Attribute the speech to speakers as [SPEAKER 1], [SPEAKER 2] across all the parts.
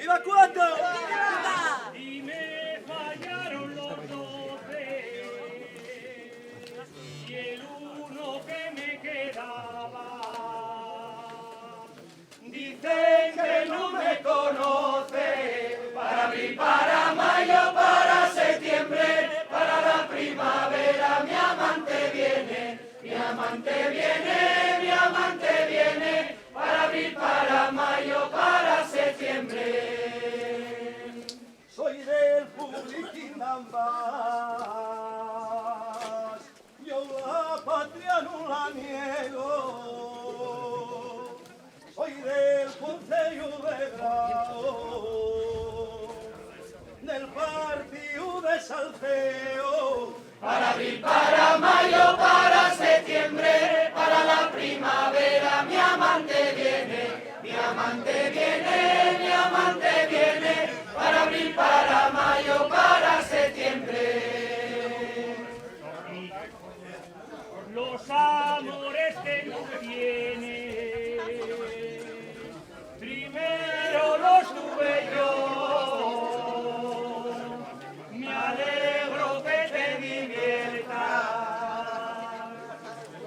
[SPEAKER 1] ¡Viva cuatro!
[SPEAKER 2] Y me fallaron los 12 y el uno que me quedaba. Dicen que no me conoce, para abril, para mayo, para septiembre, para la primavera mi amante viene, mi amante viene, mi amante viene, para abril, para mayo, para septiembre.
[SPEAKER 1] Soy del Public Ambas, yo la patria no la niego. Soy del Concello de Grao, del partido de Salceo.
[SPEAKER 2] Para abril, para mayo, para septiembre, para la primavera mi amante viene, mi amante viene, mi amante viene, para abril, para mayo, para septiembre. Los amores que no tiene, primero los tuve yo. Me alegro que te diviertas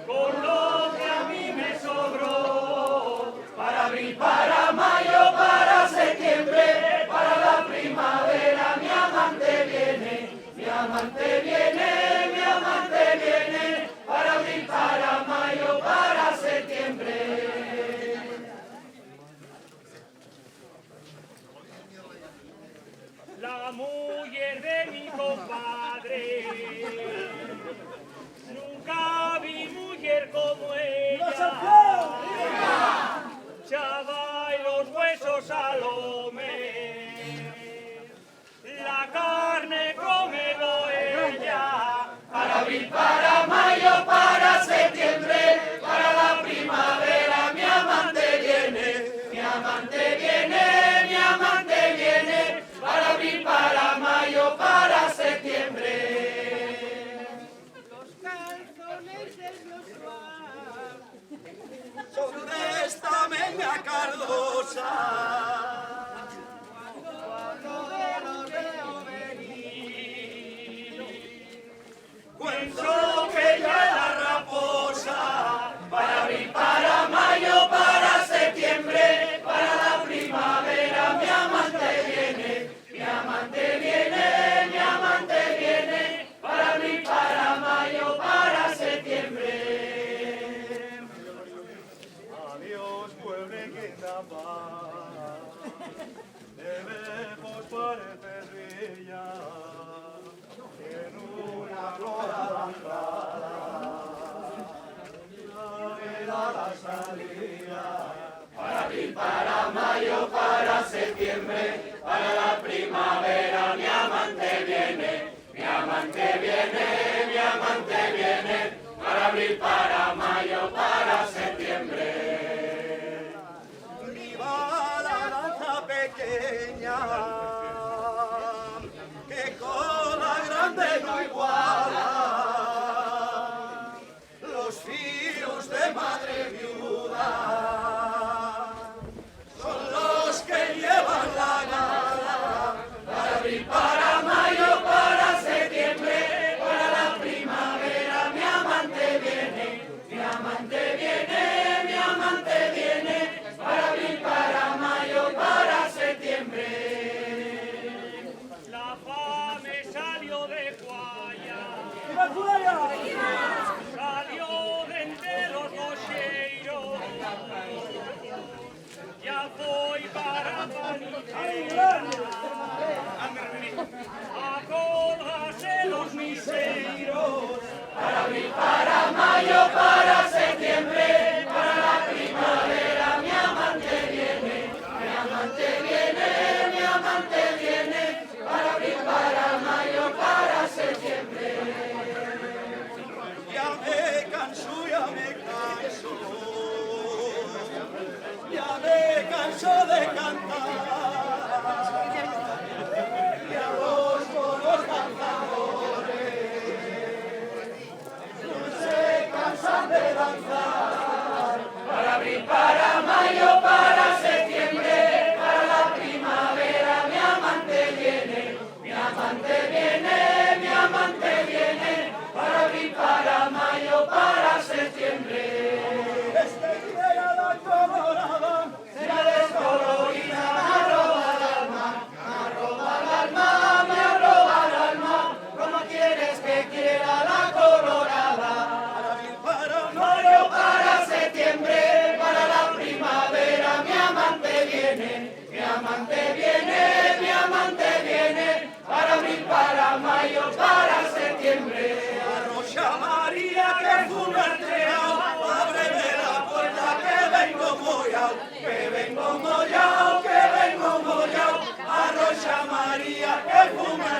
[SPEAKER 2] con lo que a mí me sobró. Para abril, para mayo, para septiembre, para la primavera mi amante viene, mi amante viene, mi amante viene, para abril, para mayo, para septiembre. La mujer de mi compadre, nunca vi mujer como ella. Chava y los huesos al hombre, la carne cómelo ella. Para abril, para mayo, para septiembre, para la primavera mi amante viene, mi amante viene, mi amante viene, para abril, para mayo, para septiembre.
[SPEAKER 3] Los calzones del Joshua
[SPEAKER 1] Son de esta meña cardosa.
[SPEAKER 3] cuando los veo venir.
[SPEAKER 2] Pienso que ya la raposa, para abril, para mayo, para septiembre, para la primavera mi amante viene, mi amante viene, mi amante viene, para abril, para mayo, para septiembre.
[SPEAKER 1] Adiós, pueblequita paz, de lejos parece brillar en una flor alambrada, era la salida.
[SPEAKER 2] Para abril, para mayo, para septiembre, para la primavera mi amante viene, mi amante viene, mi amante viene, para abril, para mayo, para septiembre.
[SPEAKER 1] Viva la danza pequeña, que con la grande no iguala. Los hijos de madre viuda son los que llevan la gala.
[SPEAKER 2] Para abril, para mayo, para septiembre, para la primavera mi amante viene, mi amante viene, mi amante viene, para abril, para mayo, para septiembre.
[SPEAKER 1] mollao, que vengo mollao, a Rosa María, que fuma